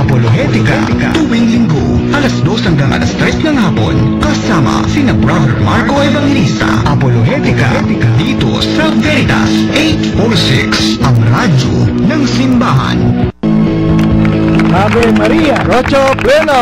Apologetika, tuwing linggo, alas 2 hanggang alas 3 ng hapon, kasama sina Brother Marco Evangelista. Apologetika, dito sa Veritas 846, ang radyo ng simbahan. Ave Maria, Rocho Plena!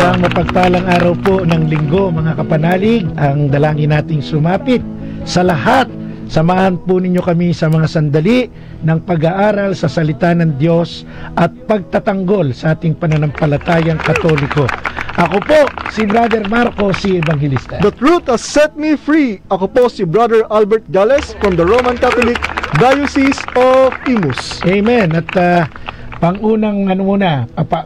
Isang mapagpalang araw po ng linggo, mga kapanalig. Ang dalangin nating sumapit sa lahat. Samahan po ninyo kami sa mga sandali ng pag-aaral sa salita ng Diyos at pagtatanggol sa ating pananampalatayang Katoliko. Ako po, si Brother Marco, si Evangelista. The truth has set me free. Ako po si Brother Albert Gales from the Roman Catholic Diocese of Imus. Amen. At pangunang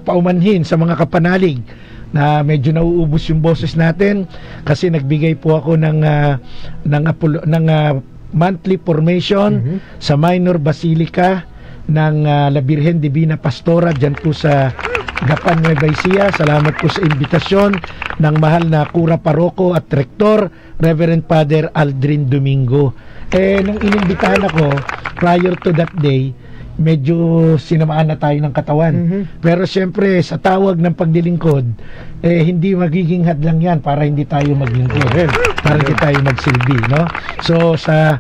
paumanhin sa mga kapanalig na medyo nauubos yung boses natin kasi nagbigay po ako ng monthly formation sa Minor Basilica ng La Virgen Divina Pastora dyan po sa Gapan, Nueva Ecija. Salamat po sa imbitasyon ng mahal na Kura Paroko at Rektor, Reverend Father Aldrin Domingo. Nung inimbitahan ako, prior to that day, medyo sinamaan na tayo ng katawan. Pero siyempre, sa tawag ng paglilingkod, hindi magiging hadlang yan para hindi tayo maglingkod. Para hindi tayo magsilbi, no? So, sa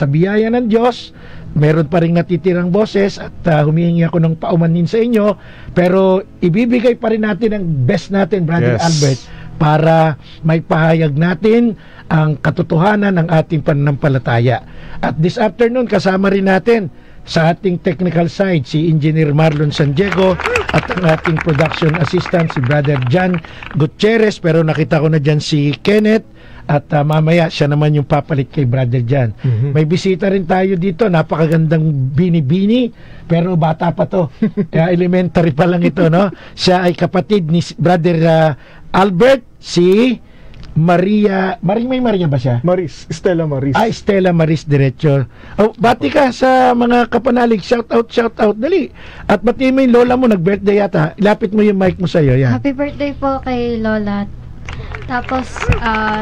biyaya ng Diyos, meron pa rin natitirang boses at humihingi ako ng paumanhin sa inyo, pero ibibigay pa rin natin ang best natin, Brother Albert, para may pahayag natin ang katotohanan ng ating pananampalataya. At this afternoon, kasama rin natin sa ating technical side si Engineer Marlon San Diego at ang ating production assistant si Brother John Gutierrez, pero nakita ko na dyan si Kenneth at mamaya siya naman yung papalit kay Brother John. May bisita rin tayo dito, napakagandang bini-bini pero bata pa to. Elementary pa lang ito, no? Siya ay kapatid ni Brother Albert, si Maria ba siya? Stella Maris. Stella Maris diretso. Bati ka sa mga kapanalig. Shout out. Dali. At bati mo yung lola mo, nag-birthday yata. Ilapit mo yung mic mo sa'yo. Yan. Happy birthday po kay Lola. Tapos,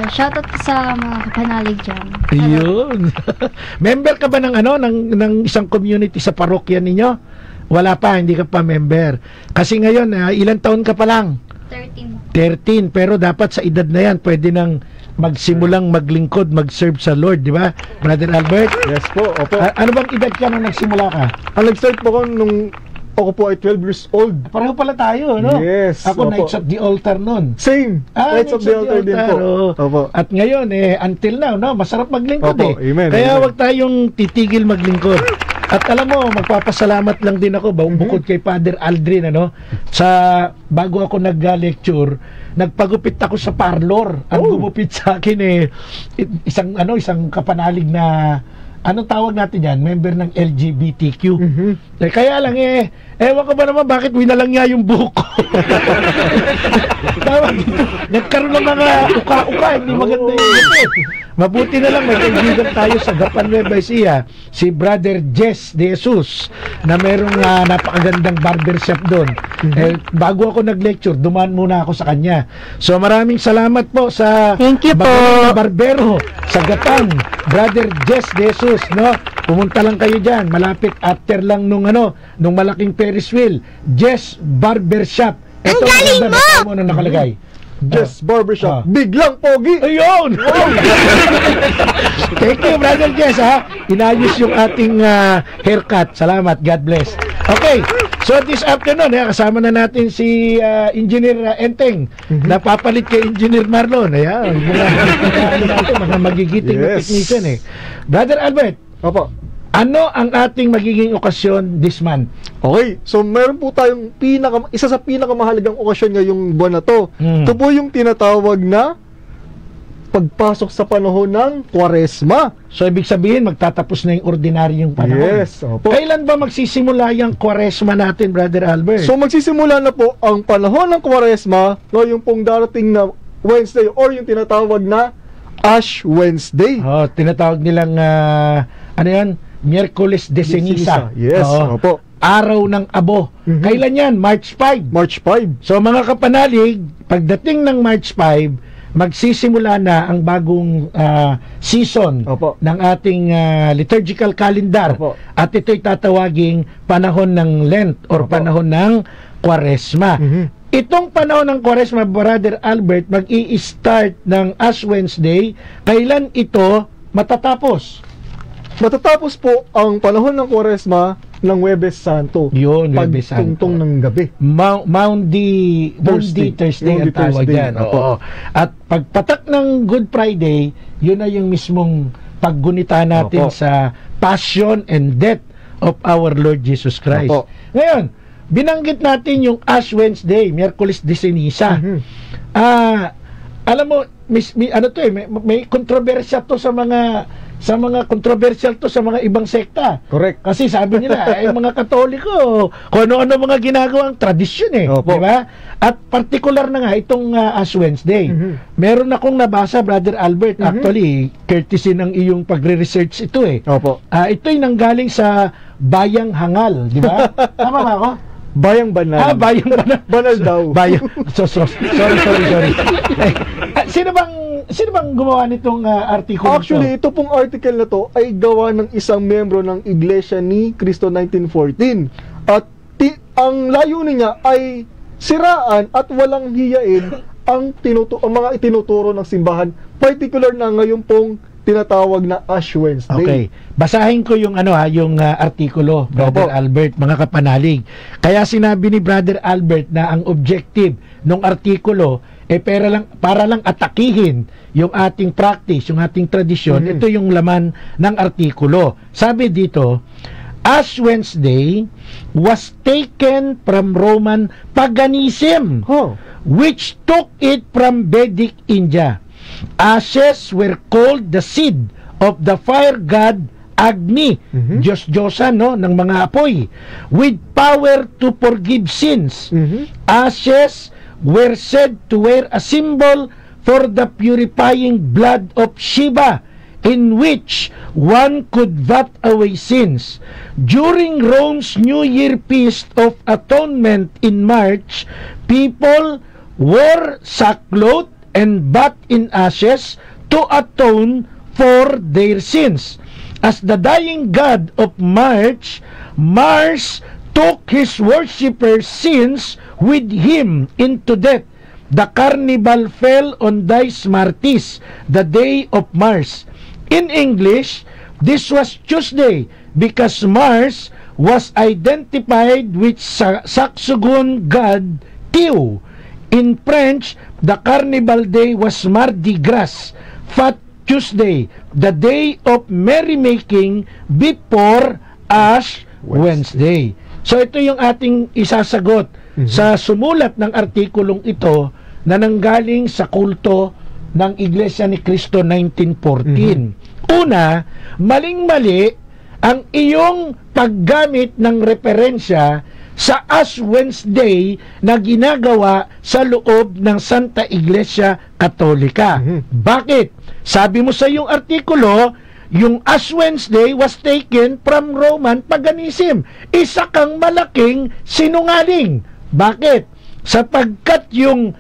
shout out sa mga kapanalig dyan. Yun. Member ka ba ng isang community sa parokya ninyo? Wala pa, hindi ka pa member. Kasi ngayon, ilang taon ka pa lang? 13, pero dapat sa edad na yan pwede nang magsimulang maglingkod, mag-serve sa Lord, di ba, Brother Albert? Yes po, opo. Ano bang edad ka nung nagsimula ka? Nag-start po ko nung ako po ay 12 years old. Pareho pala tayo, no? Yes. Ako, opo. Knights of the Altar nun. Same. Knights of the Altar din po. Opo. At ngayon, until now, no, masarap maglingkod. Opo, amen. Kaya wag tayong titigil maglingkod. At alam mo, magpapasalamat lang din ako bukod kay Father Aldrin, bago ako nag-lecture, nagpagupit ako sa parlor. Ang gumupit sa akin isang kapanalig na anong tawag natin yan? Member ng LGBTQ. Kaya lang ewan ko ba naman bakit winalang niya yung buhok ko. Nagkaroon ng mga uka-uka, hindi maganda yung mabuti na lang may kaibigan tayo sa Gapan, Nueva Ecija, si Brother Jess De Jesus, na merong napakagandang barbershop doon. Bago ako nag-lecture, dumaan muna ako sa kanya. So maraming salamat po sa barbero sa Gapan, Brother Jess De Jesus, no? Pumunta lang kayo dyan, malapit after lang nung malaking Ferris wheel, Jess Barbershop. Ito ang galing mo! Nakalagay. Jess Barbershop. Biglang pogi. Ayun! Thank you, Brother Jess, inayos yung ating haircut. Salamat. God bless. Okay. So this afternoon, kasama na natin si Engineer Enteng. Napapalit kay Engineer Marlon. Ayan. Mga magigiting na technician. Brother Albert. Opo. Ano ang ating magiging okasyon this month? Okay, so meron po tayong isa sa pinakamahalagang okasyon ngayong buwan na to. Ito po yung tinatawag na pagpasok sa panahon ng Kwaresma. So ibig sabihin magtatapos na yung ordinaryong panahon. Yes, opo. Kailan ba magsisimula yung Kwaresma natin, Brother Albert? So magsisimula na po ang panahon ng Kwaresma, yung pong darating na Wednesday or yung tinatawag na Ash Wednesday. Tinatawag nilang Miyerkules de Ceniza. Yes, opo. Araw ng Abo. Kailan yan? March 5. March 5. So mga kapanalig, pagdating ng March 5, magsisimula na ang bagong season Opo. ng ating liturgical calendar. Opo. At ito'y tatawaging panahon ng Lent or Opo. panahon ng Kwaresma. Itong panahon ng Kwaresma, Brother Albert, mag-i-start ng Ash Wednesday. Kailan ito matatapos? Matatapos po ang panahon ng Kwaresma ng Huwebes Santo. Yun, Huwebes Santo. Pagtungtong ng gabi. Maundy Thursday ang Maundy tawag Thursday, yan. opo. Oo. At pagpatak ng Good Friday, yun na yung mismong paggunita natin Opo. sa passion and death of our Lord Jesus Christ. Opo. Ngayon, binanggit natin yung Ash Wednesday, Miyerkules de Ceniza. Alam mo, may kontrobersya to sa mga kontrobersyal to sa mga ibang sekta. Correct. Kasi sabi nila, ay mga Katoliko, kung ano-ano mga ginagawang tradisyon Opo. di ba? At particular na nga itong Ash Wednesday. Meron akong nabasa, Brother Albert, actually, courtesy ng iyong pagre-research ito Opo. Ito'y nanggaling sa Bayang Hangal, di ba? Tama ba ako? Bayang Banal. Bayang Banal. Banal daw. Bayang. Sorry. Sino bang gumawa nitong artikulo? Actually, ito pong article na to ay gawa ng isang membro ng Iglesia ni Cristo 1914. At ang layunin niya ay siraan at walang hiyain ang mga itinuturo ng simbahan, particular na ngayon pong tinatawag na Ash Wednesday. Okay. Basahin ko yung artikulo, Brother Opo. Albert, mga kapanalig. Kaya sinabi ni Brother Albert na ang objective ng artikulo para lang atakihin yung ating practice, yung ating tradisyon. Ito yung laman ng artikulo. Sabi dito, Ash Wednesday was taken from Roman paganism, which took it from Vedic India. Ashes were called the seed of the fire god Agni, Diyos-Diyosan ng mga apoy, with power to forgive sins. Ashes were said to wear a symbol for the purifying blood of Shiva, in which one could vat away sins. During Rome's New Year Feast of Atonement in March, people wore sackcloth and bathed in ashes to atone for their sins. As the dying god of March, Mars took his worshippers' sins with him into death. The carnival fell on Dies Martis, the day of Mars. In English, this was Tuesday because Mars was identified with Saxogon god Theo. In French, the carnival day was Mardi Gras, Fat Tuesday, the day of merrymaking before Ash Wednesday. So ito yung ating isasagot sa sumulat ng artikulong ito na nanggaling sa kulto ng Iglesia ni Cristo 1914. Una, maling-mali ang iyong paggamit ng referensya sa Ash Wednesday na ginagawa sa loob ng Santa Iglesia Katolika. Bakit? Sabi mo sa iyong artikulo, yung Ash Wednesday was taken from Roman paganism. Isa kang malaking sinungaling. Bakit? Sapagkat yung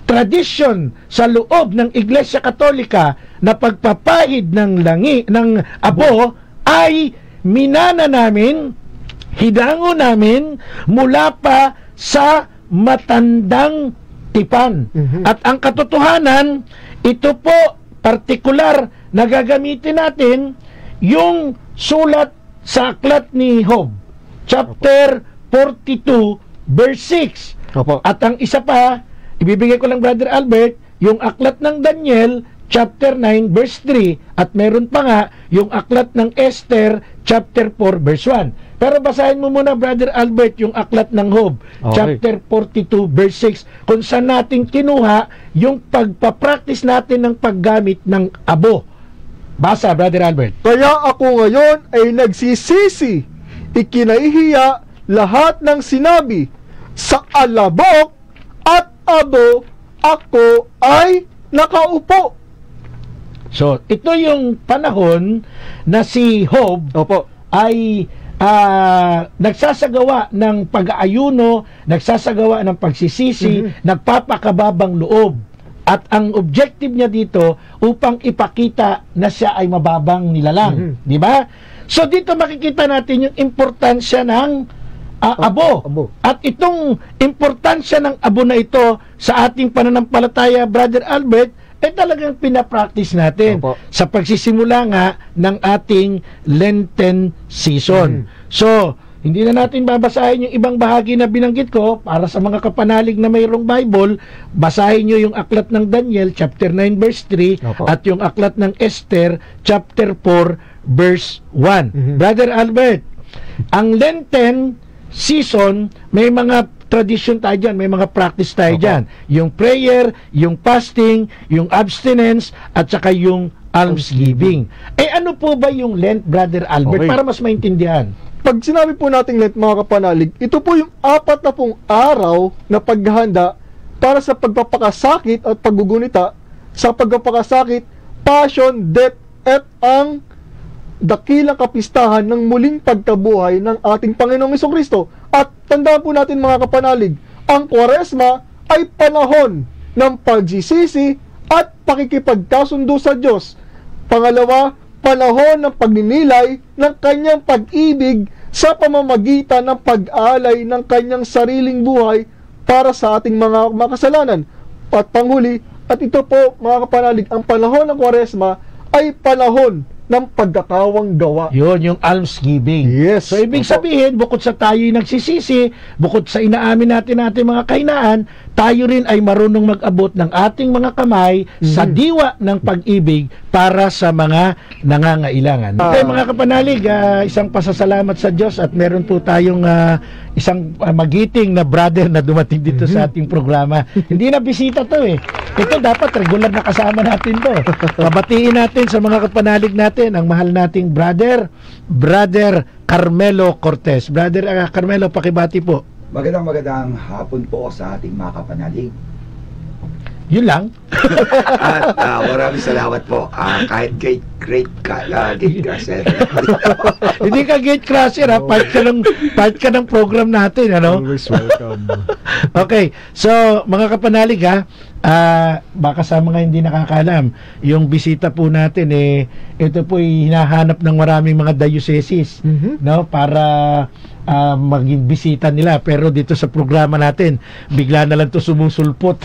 tradisyon sa loob ng Iglesia Katolika na pagpapahid ng abo ay minana namin, hidango namin mula pa sa matandang tipan. At ang katotohanan, ito po partikular na gagamitin natin yung sulat sa aklat ni Job, chapter 42, verse 6. Opo. At ang isa pa, ibibigay ko lang, Brother Albert, yung aklat ng Daniel, chapter 9, verse 3, at meron pa nga yung aklat ng Esther, chapter 4, verse 1. Pero basahin mo muna, Brother Albert, yung aklat ng Job, chapter 42, verse 6, kung saan natin kinuha yung pagpapractice natin ng paggamit ng abo. Basa, Brother Albert. Kaya ako ngayon ay nagsisisi, ikinahihiya lahat ng sinabi, sa alabok at abo ako ay nakaupo. So, ito yung panahon na si Job ay nagsasagawa ng pag-aayuno, nagsasagawa ng pagsisisi, nagpapakababang loob. At ang objective niya dito upang ipakita na siya ay mababang nilalang. Di ba? So dito makikita natin yung importansya ng abo. At itong importansya ng abo na ito sa ating pananampalataya, Brother Albert, ay talagang pinapractice natin sa pagsisimula nga ng ating Lenten season. So, hindi na natin babasahin yung ibang bahagi na binanggit ko. Para sa mga kapanalig na mayroong Bible, basahin nyo yung aklat ng Daniel, chapter 9, verse 3, at yung aklat ng Esther, chapter 4, verse 1. Brother Albert, ang Lenten season, may mga tradition tayo dyan, may mga practice tayo dyan. Yung prayer, yung fasting, yung abstinence, at saka yung almsgiving. Ano po ba yung Lent, Brother Albert, para mas maintindihan? Pag sinabi po nating Lent, mga kapanalig, ito po yung 40 araw na paghahanda para sa pagpapakasakit at paggugunita, sa pagpapakasakit, passion, death, at ang dakilang kapistahan ng muling pagkabuhay ng ating Panginoong Hesukristo. At tandaan po natin, mga kapanalig, ang Kwaresma ay panahon ng pagsisisi at pakikipagkasundo sa Diyos. Pangalawa, panahon ng pagninilay ng kanyang pag-ibig sa pamamagitan ng pag-alay ng kanyang sariling buhay para sa ating mga makasalanan. At panghuli, at ito po, mga kapanalig, ang panahon ng Kwaresma ay panahon ng pagkakawang gawa. Yun, yung almsgiving. Yes. So, ibig sabihin, bukod sa tayo'y nagsisisi, bukod sa inaamin natin mga kahinaan, tayo rin ay marunong mag-abot ng ating mga kamay sa diwa ng pag-ibig para sa mga nangangailangan. Okay, mga kapanalig, isang pasasalamat sa Diyos at meron po tayong isang magiting na brother na dumating dito sa ating programa. Hindi na bisita to eh. Ito dapat regular na kasama natin to. Pabatiin natin sa mga kapanalig natin ang mahal nating Brother Carmelo Cortez. Brother Carmelo, pakibati po. Magandang hapon po sa ating mga kapanalig. Yun lang. At maraming salamat po. Kahit gate crusher. Hindi ka gate crusher, ha? Part ka ng program natin, ano? Always welcome. Okay, so mga kapanalig, ha, baka sa mga hindi nakakalam, yung bisita po natin, ito po ay hinahanap ng maraming mga dioceses, no, para maging bisita nila, pero dito sa programa natin bigla na lang to sumusulpot.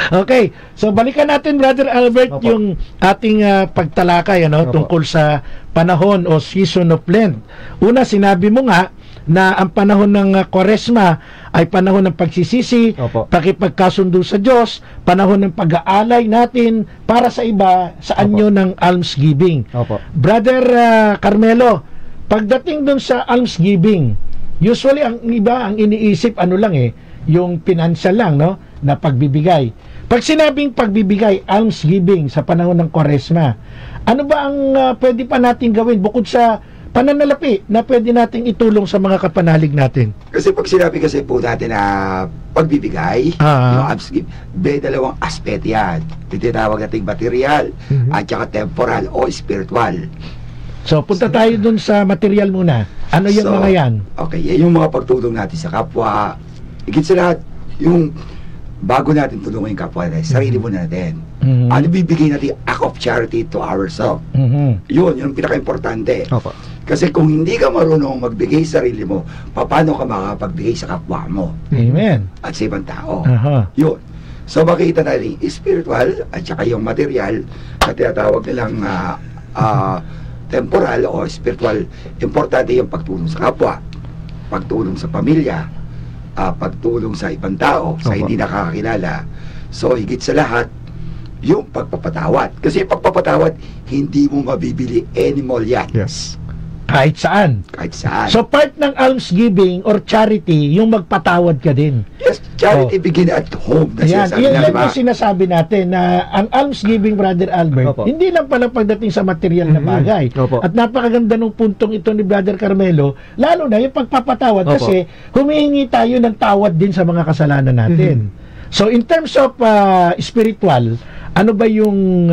Okay, so balikan natin, Brother Albert, yung ating pagtalakay, ano, tungkol sa panahon o season of Lent. Una, sinabi mo nga na ang panahon ng Kwaresma ay panahon ng pagsisisi, pakipagkasundo sa Diyos, panahon ng pag-aalay natin para sa iba sa anyo ng almsgiving. Brother Carmelo, pagdating dun sa almsgiving, usually ang iba ang iniisip yung financial lang, no, na pagbibigay. Pag sinabing pagbibigay, almsgiving sa panahon ng Kwaresma, ano ba ang pwede pa natin gawin bukod sa pananalapi na pwede nating itulong sa mga kapanalig natin? Kasi pag sinabi kasi po natin na pagbibigay, yung almsgiving, may dalawang aspect yan. Tinatawag nating material at saka temporal o spiritual. So, punta tayo dun sa material muna. Ano yung mga yan? Okay, yung mga pagtulong natin sa kapwa. Higit sa lahat, yung bago natin tulungan yung kapwa natin, sarili muna natin. Ano bibigay natin? Act of charity to ourselves. Yun yung pinaka-importante. Kasi kung hindi ka marunong magbigay sa sarili mo, paano ka makapagbigay sa kapwa mo? Amen. At sa ibang tao. Yun. So, makita natin spiritual at saka yung material na tinatawag nilang temporal o spiritual. Importante yung pagtulong sa kapwa, pagtulong sa pamilya, pagtulong sa ibang tao, sa hindi nakakakilala. So, higit sa lahat, yung pagpapatawad. Kasi pagpapatawad, hindi mo mabibili anymore yan. Yes. Kahit saan. Kahit saan. So, part ng almsgiving or charity, yung magpatawad ka din. Yes, charity begin at home. Yan, yan yung sinasabi natin na ang almsgiving, Brother Albert, hindi lang pala pagdating sa material na bagay. At napakaganda ng puntong ito ni Brother Carmelo, lalo na yung pagpapatawad kasi humihingi tayo ng tawad din sa mga kasalanan natin. So, in terms of spiritual, ano ba yung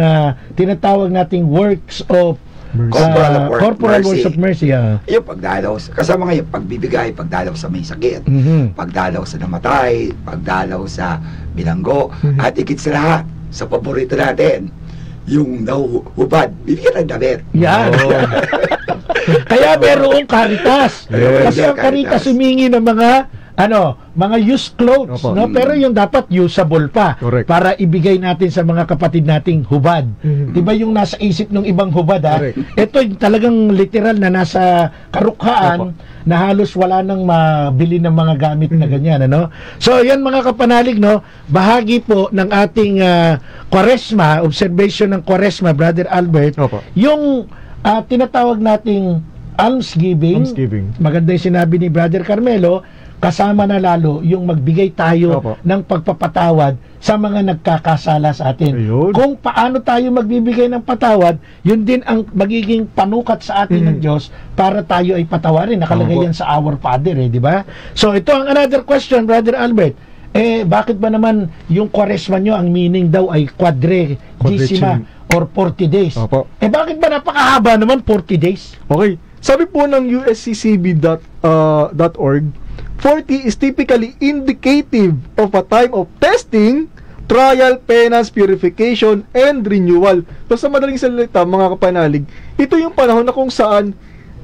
tinatawag nating works of Corporal Words of Mercy. Yung pagdalaw, kasama nga yung pagbibigay, pagdalaw sa may sakit, pagdalaw sa namatay, pagdalaw sa bilanggo, at ikit sa lahat, sa paborito natin, yung nahuhubad, bibigyan ng damit. Yan. Kaya merong Caritas. Kasi ang Caritas humingi ng mga used clothes, no? Pero yung dapat usable pa. Correct. Para ibigay natin sa mga kapatid nating hubad. Diba yung nasa isip ng ibang hubad, ito talagang literal na nasa karukhaan na halos wala nang mabili ng mga gamit na ganyan, ano? So yan mga kapanalig, no? Bahagi po ng ating Kwaresma, observation ng Kwaresma, Brother Albert, yung tinatawag nating almsgiving. Maganda yung sinabi ni Brother Carmelo, kasama na lalo yung magbigay tayo ng pagpapatawad sa mga nagkakasala sa atin. Kung paano tayo magbibigay ng patawad, yun din ang magiging panukat sa atin ng Diyos para tayo ay patawarin. Nakalagay yan sa Our Father, di ba? So ito ang another question, Brother Albert. Bakit ba naman yung Kwaresma nyo, ang meaning daw ay quadrigesima or 40 days? Bakit ba napakahaba naman 40 days? Okay. Sabi po ng usccb.org, 40 is typically indicative of a time of testing, trial, penance, purification, and renewal. So sa madaling salita, mga kapanalig, ito yung panahon na kung saan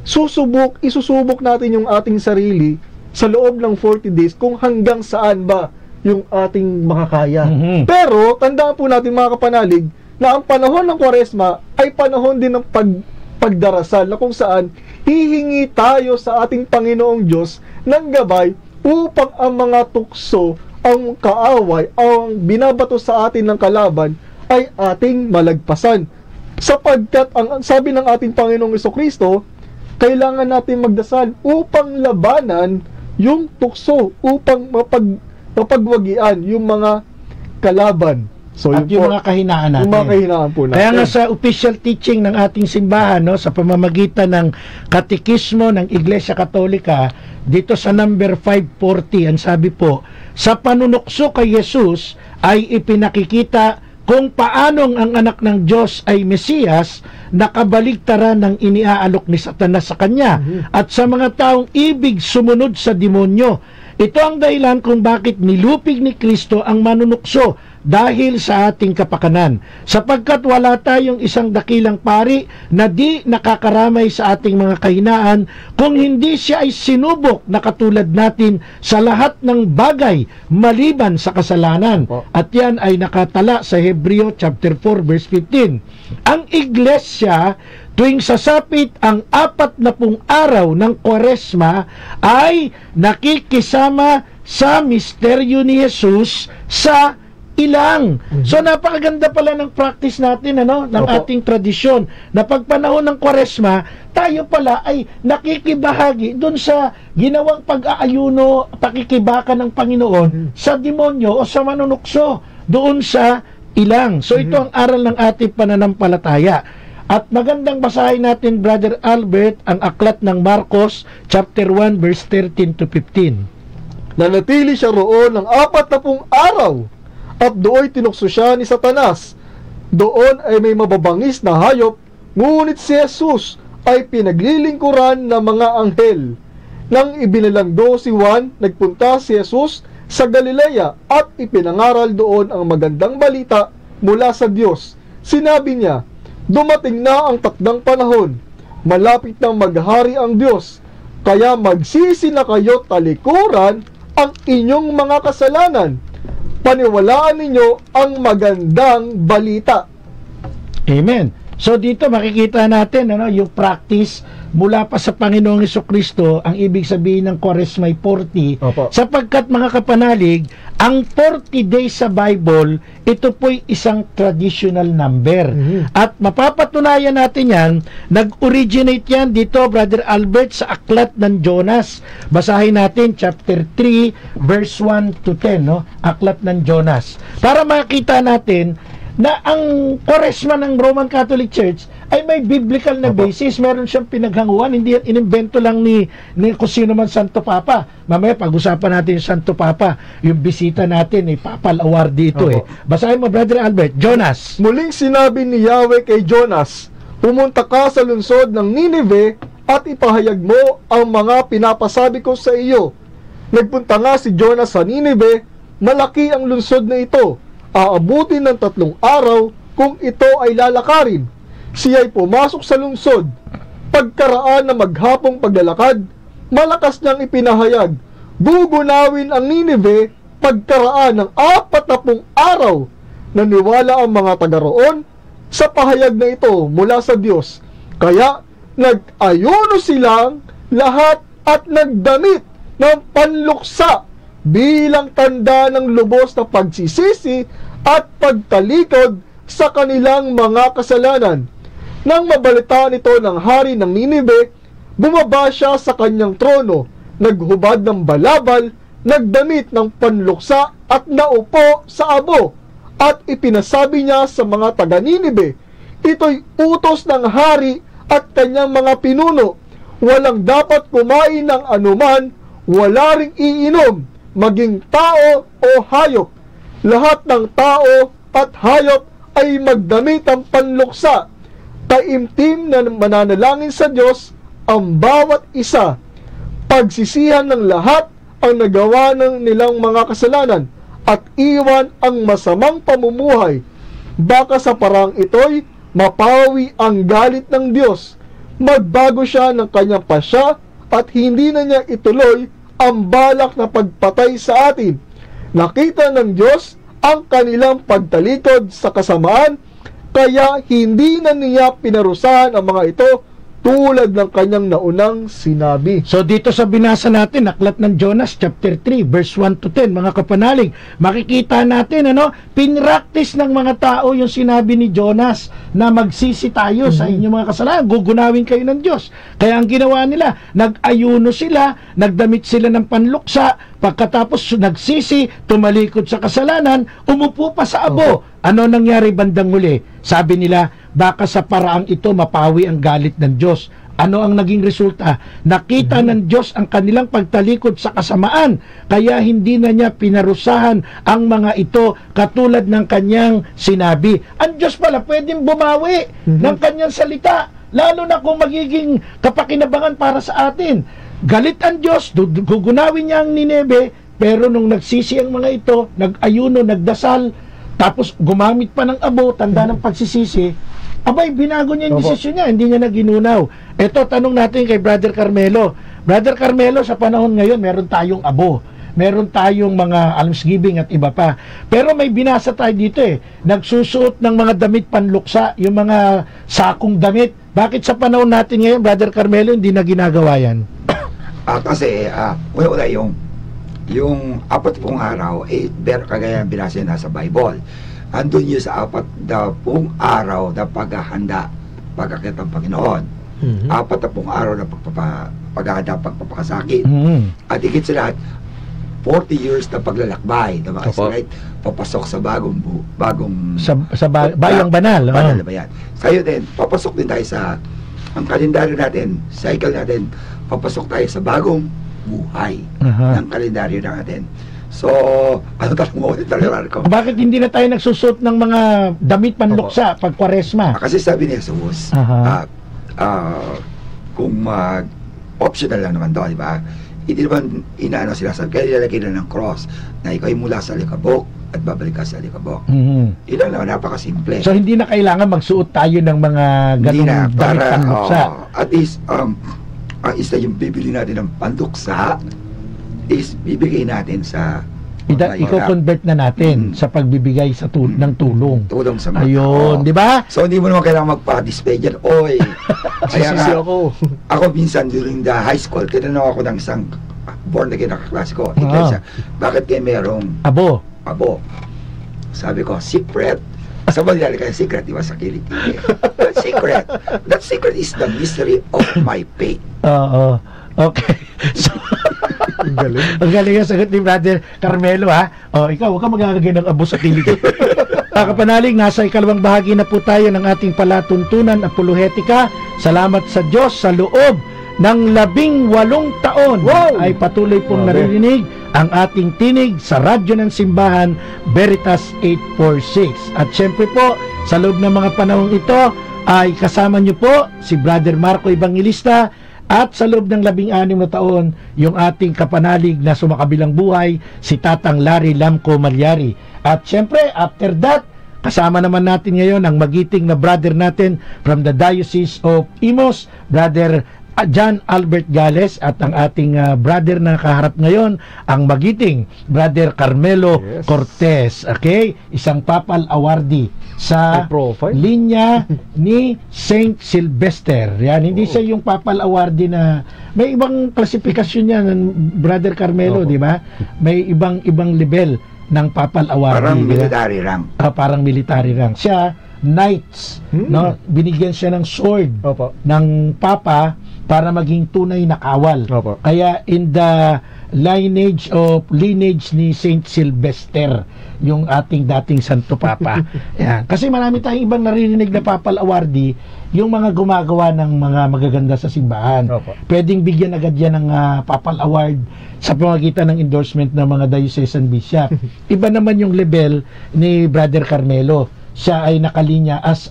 isusubok natin yung ating sarili sa loob ng 40 days kung hanggang saan ba yung ating makakaya. Pero, tandaan po natin mga kapanalig, na ang panahon ng Kwaresma ay panahon din ng pagdarasal na kung saan hihingi tayo sa ating Panginoong Diyos ng gabay upang ang mga tukso, ang kaaway, ang binabato sa atin ng kalaban ay ating malagpasan. Sapagkat ang sabi ng ating Panginoong Jesucristo, kailangan natin magdasal upang labanan yung tukso, upang mapagwagian yung mga kalaban. So, at yung mga kahinaan natin. Yung mga kahinaan po natin. Kaya nga sa official teaching ng ating simbahan, no, sa pamamagitan ng katekismo ng Iglesia Katolika, dito sa number 540, ang sabi po, sa panunukso kay Jesus ay ipinakikita kung paanong ang anak ng Diyos ay Mesiyas, nakabaligtaran ng iniaalok ni Satanas sa kanya, at sa mga taong ibig sumunod sa demonyo. Ito ang dahilan kung bakit nilupig ni Kristo ang manunukso dahil sa ating kapakanan, sapagkat wala tayong isang dakilang pari na di nakakaramay sa ating mga kahinaan kung hindi siya ay sinubok na katulad natin sa lahat ng bagay maliban sa kasalanan. At yan ay nakatala sa Hebreo chapter 4 verse 15. Ang iglesia tuwing sasapit ang 40 araw ng Kwaresma ay nakikisama sa misteryo ni Jesus sa ilang. So napakaganda pala ng practice natin, ano, ng ating tradisyon, na pag panahon ng Kwaresma, tayo pala ay nakikibahagi doon sa ginawang pag-aayuno, pakikibaka ng Panginoon sa demonyo o sa manunukso doon sa ilang. So ito ang aral ng ating pananampalataya. At magandang basahin natin, Brother Albert, ang aklat ng Marcos chapter 1 verse 13 to 15. Nanatili siya roon ng 40 araw, at doon tinukso siya ni Satanas. Doon ay may mababangis na hayop, ngunit si Jesus ay pinaglilingkuran ng mga anghel. Nang ibinalanggo si Juan, nagpunta si Jesus sa Galilea at ipinangaral doon ang magandang balita mula sa Diyos. Sinabi niya, dumating na ang takdang panahon, malapit nang maghari ang Diyos, kaya magsisi na kayo talikuran ang inyong mga kasalanan. Paniwalaan ninyo ang magandang balita. Amen. So dito makikita natin, ano, yung practice mula pa sa Panginoong Jesucristo. Ang ibig sabihin ng Kwaresma ay 40. Sapagkat mga kapanalig, ang 40 days sa Bible, ito po'y isang traditional number. At mapapatunayan natin yan, nag-originate yan dito, Brother Albert, sa aklat ng Jonas. Basahin natin chapter 3 verse 1 to 10, no? Aklat ng Jonas, para makita natin na ang Kwaresma ng Roman Catholic Church ay may biblical na basis. Meron siyang pinaghanguan, hindi yan inimbento lang ni kung sino man Santo Papa. Mamaya pag-usapan natin yung Santo Papa, yung bisita natin, Papal Award dito. Basahin mo, Brother Albert. Jonas. Muling sinabi ni Yahweh kay Jonas, pumunta ka sa lungsod ng Nineveh at ipahayag mo ang mga pinapasabi ko sa iyo. Nagpunta nga si Jonas sa Nineveh, malaki ang lungsod na ito. Aabutin ng 3 araw kung ito ay lalakarin. Siya'y pumasok sa lungsod. Pagkaraan na maghapong paglalakad, malakas niyang ipinahayag, gugunawin ang Nineveh pagkaraan ng 40 araw. Naniwala ang mga taga roon sa pahayag na ito mula sa Diyos. Kaya nag-ayuno silang lahat at nagdamit ng panluksa bilang tanda ng lubos na pagsisisi at pagtalikod sa kanilang mga kasalanan. Nang mabalitaan ito ng hari ng Nineveh, bumaba siya sa kanyang trono, naghubad ng balabal, nagdamit ng panluksa at naupo sa abo. At ipinasabi niya sa mga taga Nineveh, ito'y utos ng hari at kanyang mga pinuno. Walang dapat kumain ng anuman, wala ring iinom, maging tao o hayop. Lahat ng tao at hayop ay magdamit ng panluksa. Taimtim na mananalangin sa Diyos ang bawat isa. Pagsisihan ng lahat ang nagawa ng nilang mga kasalanan at iwan ang masamang pamumuhay. Baka sa parang ito'y mapawi ang galit ng Diyos. Magbago siya ng kanyang pasya at hindi na niya ituloy ang balak na pagpatay sa atin. Nakita ng Diyos ang kanilang pagtalikod sa kasamaan, kaya hindi na niya pinarusahan ang mga ito tulad ng kanyang naunang sinabi. So dito sa binasa natin, aklat ng Jonas chapter 3 verse 1 to 10, mga kapanalig, makikita natin pinractice ng mga tao yung sinabi ni Jonas na magsisi tayo sa inyong mga kasalanan, gugunawin kayo ng Diyos. Kaya ang ginawa nila, nag-ayuno sila, nagdamit sila ng panluksa, pagkatapos nagsisi, tumalikod sa kasalanan, umupo pa sa abo. Ano nangyari bandang huli? Sabi nila, baka sa paraang ito mapawi ang galit ng Diyos. Ano ang naging resulta? Nakita ng Diyos ang kanilang pagtalikod sa kasamaan, kaya hindi na niya pinarusahan ang mga ito katulad ng kanyang sinabi. Ang Diyos pala pwedeng bumawi ng kanyang salita, lalo na kung magiging kapakinabangan para sa atin. Galit ang Diyos, gugunawin niya ang Nineveh, pero nung nagsisi ang mga ito, nag-ayuno, nagdasal, tapos gumamit pa ng abo, tanda ng pagsisisi, abay, binago niya yung desisyon niya, hindi niya na ginunaw. Ito, tanong natin kay Brother Carmelo. Brother Carmelo, sa panahon ngayon, meron tayong abo. Meron tayong mga almsgiving at iba pa. Pero may binasa tayo dito nagsusuot ng mga damit panluksa, yung mga sakong damit. Bakit sa panahon natin ngayon, Brother Carmelo, hindi na ginagawa yan? Kasi, una yung 40 araw, pero kagaya binasa na sa Bible. Andun yun sa 40 araw na paghahanda, pagkakit ng Panginoon. 40 araw na paghahanda, pagpapakasakit. At higit sa lahat, 40 years na paglalakbay, na mga right? Papasok sa bagong bayang banal. Banal na bayan. Kayo din, papasok din tayo sa, ang kalendaryo natin, cycle natin, papasok tayo sa bagong buhay ng kalendaryo natin. So, ano talagang mo ko? Bakit hindi na tayo nagsusot ng mga damit panluksa pag Kwaresma? Kasi sabi ni Jesus, kung optional lang naman doon, di ba? Hindi naman inaano sila sa kaya nilalagay na ng cross na ikaw ay mula sa likabok at babalik ka sa likabok. Ilan naman, napakasimple. So, hindi na kailangan magsuot tayo ng mga ganung damit panluksa? At least, isa yung bibili natin ng panduksa is bibigay natin sa i-convert na natin sa pagbibigay sa ng tulong. Tulong sa mga ayun, di ba? So hindi mo naman kailangan magpa-display dyan. Oy, kaya nga, ako minsan during the high school, tinanong ako ng isang born again na kaklase ko, bakit kayo merong abo? Sabi ko, secret. Sa mga nilalagay secret, di ba, sa kilig? Secret. That secret is the mystery of my faith. Okay. So, ang galing ang sagot ni Brother Carmelo, ikaw, huwag ka magagagay ng abo sa kilig. Kapanalig, nasa ikalawang bahagi na po tayo ng ating palatuntunan apolohetika. Salamat sa Diyos sa loob ng 18 taon ay patuloy pong naririnig ang ating tinig sa radyo ng simbahan Veritas 846. At syempre po, sa loob ng mga panahong ito, ay kasama nyo po si Brother Marco Evangelista, at sa loob ng 16 na taon, yung ating kapanalig na sumakabilang buhay, si Tatang Larry Lamco Malyari. At syempre, after that, kasama naman natin ngayon ang magiting na brother natin from the Diocese of Imos, Brother John Albert Gales, at ang ating brother na kaharap ngayon, ang magiting Brother Carmelo Cortez. Okay? Isang papal awardee sa linya ni Saint Sylvester. Yan, hindi siya yung papal awardee na may ibang klasifikasyon yan, Brother Carmelo, di ba? May ibang level ng papal awardee. Parang military rank. Parang military rank. Siya, knights, no? Binigyan siya ng sword ng papa para maging tunay na kawal. Kaya in the lineage ni Saint Sylvester, yung ating dating Santo Papa. Yan. Kasi marami tayong ibang naririnig na papal awardee, yung mga gumagawa ng mga magaganda sa simbahan. Pwedeng bigyan agad yan ng papal award sa pamamagitan ng endorsement ng mga diocesan bishop. Iba naman yung level ni Brother Carmelo. Siya ay nakalinya as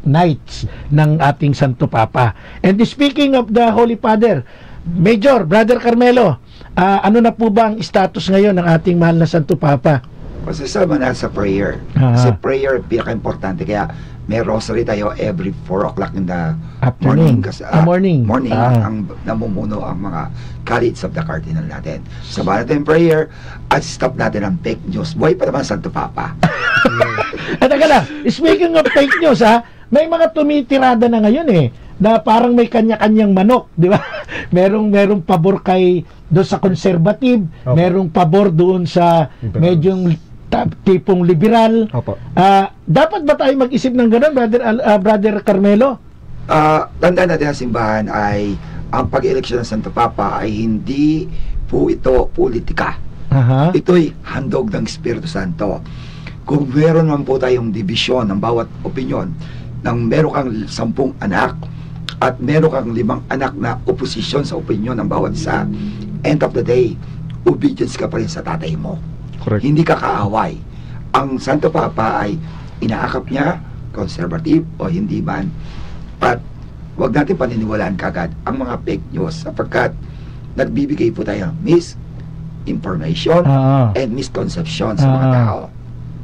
knights ng ating Santo Papa. And speaking of the Holy Father, Major, Brother Carmelo, ano na po ba ang status ngayon ng ating mahal na Santo Papa? Masasama na sa prayer. Kasi prayer, pinaka-importante. Kaya may rosary tayo every 4 o'clock in the morning. Kasi, morning. Ang namumuno ang mga colleagues of the cardinal natin. Sama natin prayer at stop natin ang fake news. Buhay pa naman Santo Papa. At taka lang, speaking of fake news, may mga tumitirada na ngayon na parang may kanya-kanyang manok, di ba? merong pabor kay doon sa conservative, merong pabor doon sa medyong tipong liberal. Dapat ba tayo mag-isip ng gano'n, Brother Carmelo? Tandaan natin ang simbahan ay ang pag-eleksyon ng Santo Papa ay hindi po ito politika. Ito'y handog ng Espiritu Santo. Kung meron man po tayong division ng bawat opinyon, nang meron kang 10 anak at meron kang 5 anak na oposisyon sa opinyon ng bawat isa, end of the day, obedience ka pa rin sa tatay mo. Correct. Hindi ka kaaway. Ang Santo Papa ay inaakap niya, conservative o hindi man. At huwag natin paniniwalaan kagad ang mga fake news sapagkat nagbibigay po tayo ng misinformation and misconception sa mga tao.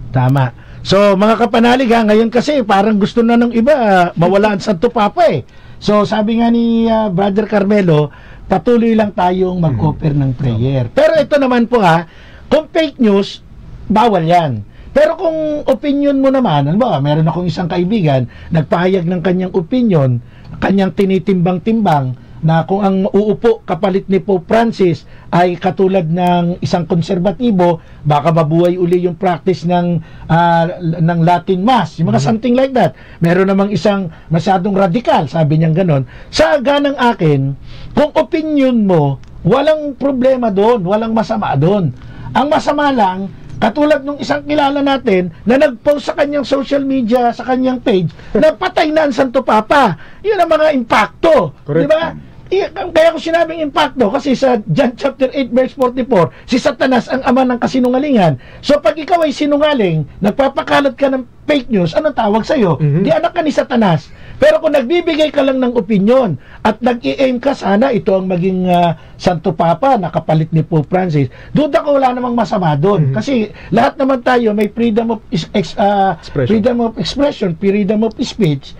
Tama. So, mga kapanalig ngayon kasi parang gusto na ng iba mawala ang Santo Papa So, sabi nga ni Brother Carmelo, patuloy lang tayong mag-offer ng prayer. Pero ito naman po kung fake news, bawal yan. Pero kung opinion mo naman, meron akong isang kaibigan, nagpahayag ng kanyang opinion, kanyang tinitimbang-timbang, na kung ang uupo kapalit ni Pope Francis ay katulad ng isang konserbatibo, baka mabuhay uli yung practice ng Latin Mass, yung mga something like that. Meron namang isang masyadong radikal, sabi niyang ganon. Sa ganang akin, kung opinion mo, walang problema doon, walang masama doon. Ang masama lang, katulad nung isang kilala natin na nag-post sa kanyang social media, sa kanyang page, na patay na ang Santo Papa. Yun ang mga impacto. Di ba? Kaya ko sinabing impacto kasi sa John chapter 8 verse 44, si Satanas ang ama ng kasinungalingan. So pag ikaw ay sinungaling, nagpapakalat ka ng fake news, anong tawag sa'yo? Di anak ka ni Satanas. Pero kung nagbibigay ka lang ng opinion at nag-i-aim ka, sana ito ang maging Santo Papa na kapalit ni Pope Francis, duda ko wala namang masama doon. Kasi lahat naman tayo may freedom of expression, freedom of speech.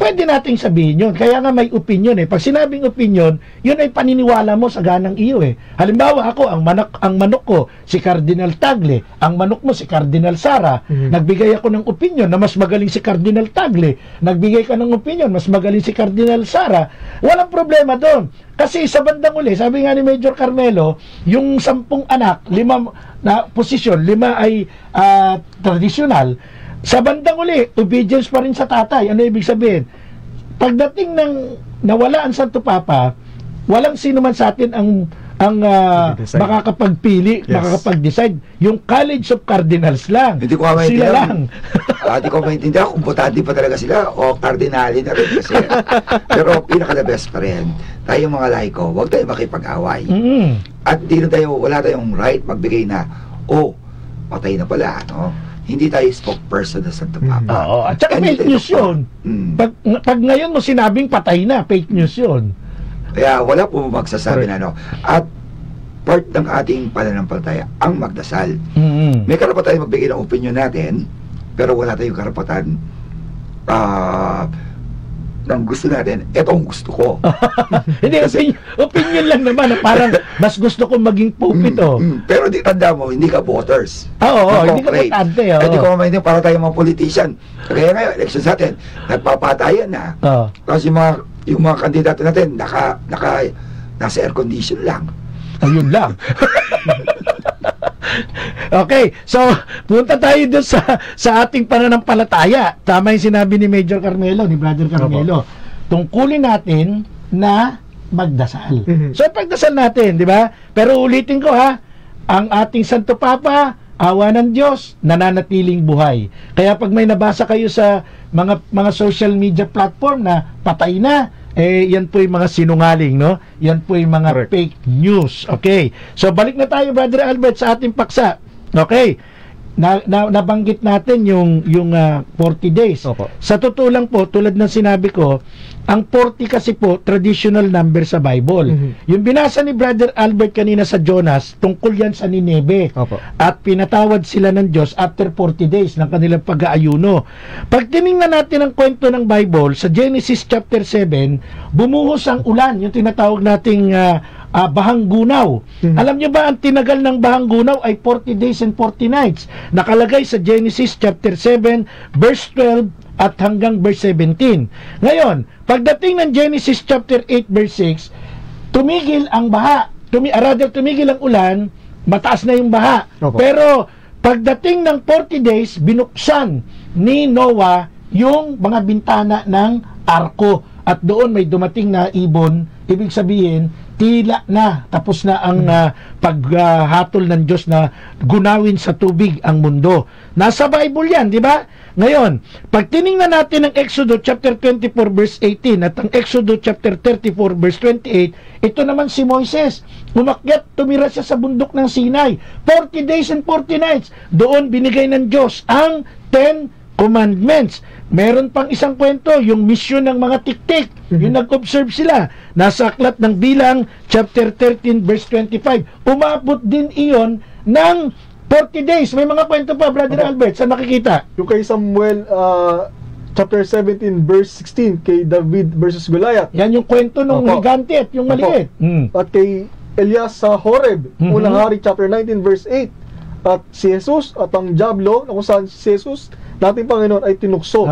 Pwede nating sabihin yun. Kaya nga may opinion Pag sinabing opinion, yun ay paniniwala mo sa ganang iyo Halimbawa ako, ang manok ko, si Cardinal Tagle. Ang manok mo, si Cardinal Sara. Nagbigay ako ng opinion na mas magaling si Cardinal Tagle. Nagbigay ka ng opinion, mas magaling si Cardinal Sara. Walang problema doon. Kasi sa bandang uli, sabi nga ni Major Carmelo, yung 10 anak, 5 na posisyon, 5 ay tradisyonal. Sa bandang uli, obedience pa rin sa tatay. Ano ibig sabihin? Pagdating ng nawala ang Santo Papa, walang sino man sa atin ang makakapagpili, makakapag-decide. Yung College of Cardinals lang. Hindi ko sila lang. Hindi ko maintindihan kung butati pa talaga sila o kardinali na rin kasi. Pero pinaka-the best pa rin. Tayong mga laiko, huwag tayo makipag-away. At wala tayong right magbigay na, patay na pala, no? hindi tayo spokesperson ng Santo Papa. Oo, at saka fake news yun. Pag ngayon mo sinabing patay na, fake news yun. Kaya wala po magsasabi na ano. At part ng ating pananampalataya ang magdasal. May karapatan tayo magbigay ng opinion natin, pero wala tayong karapatan ng gusto natin, eto ang gusto ko. Hindi, opinion lang naman, parang mas gusto kong maging pulpit, Pero di tanda mo, hindi ka voters. Oo, hindi ka votante. Hindi ko maintindihan para tayo mga politician. Kaya ngayon, election sa atin, nagpapatayan na. Tapos yung mga kandidato natin, nasa air condition lang. Ayun lang. Okay, so punta tayo doon sa ating pananampalataya. Tama yung sinabi ni Major Carmelo, ni Brother Carmelo. Tungkulin natin na magdasal. So pagdasal natin, di ba? Pero ulitin ko ang ating Santo Papa, awa ng Diyos, nananatiling buhay. Kaya pag may nabasa kayo sa mga social media platform na patay na, yan po yung mga sinungaling, no? Yan po yung mga fake news. Okay. So balik na tayo, Brother Albert, sa ating paksa. Okay. Nabanggit natin yung 40 days. Opo. Sa totoo lang po, tulad ng sinabi ko, ang 40 kasi po traditional number sa Bible. Yung binasa ni Brother Albert kanina sa Jonas, tungkol yan sa Nineve. Opo. At pinatawad sila ng Diyos after 40 days ng kanilang pag-aayuno. Pag tiningnan natin ang kwento ng Bible sa Genesis chapter 7, bumuhos ang ulan, yung tinatawag nating bahang gunaw. Alam niyo ba ang tinagal ng bahang gunaw ay 40 days and 40 nights. Nakalagay sa Genesis chapter 7 verse 12 at hanggang verse 17. Ngayon, pagdating ng Genesis chapter 8 verse 6, tumigil ang baha. Tumigil ang ulan, mataas na yung baha. Opo. Pero pagdating ng 40 days, binuksan ni Noah yung mga bintana ng arko. At doon may dumating na ibon, ibig sabihin, tila na, tapos na ang paghatol ng Diyos na gunawin sa tubig ang mundo. Nasa Bible yan, di ba? Ngayon, pag tiningnan natin ang Exodo chapter 24 verse 18 at ang Exodo chapter 34 verse 28, ito naman si Moises. Umakyat, tumira siya sa bundok ng Sinai. 40 days and 40 nights. Doon binigay ng Diyos ang 10 commandments. Meron pang isang kwento, yung mission ng mga tiktik. Yung nag-observe sila. Nasa aklat ng Bilang, chapter 13, verse 25. Umabot din iyon ng 40 days. May mga kwento pa, Brother Albert, saan makikita? Yung kay Samuel, chapter 17, verse 16, kay David versus Goliath. Yan yung kwento ng higante at yung maliit. At kay Elias sa Horeb, unang hari, chapter 19, verse 8. At si Jesus at ang Diablo, na kung saan si Jesus, dating Panginoon, ay tinukso.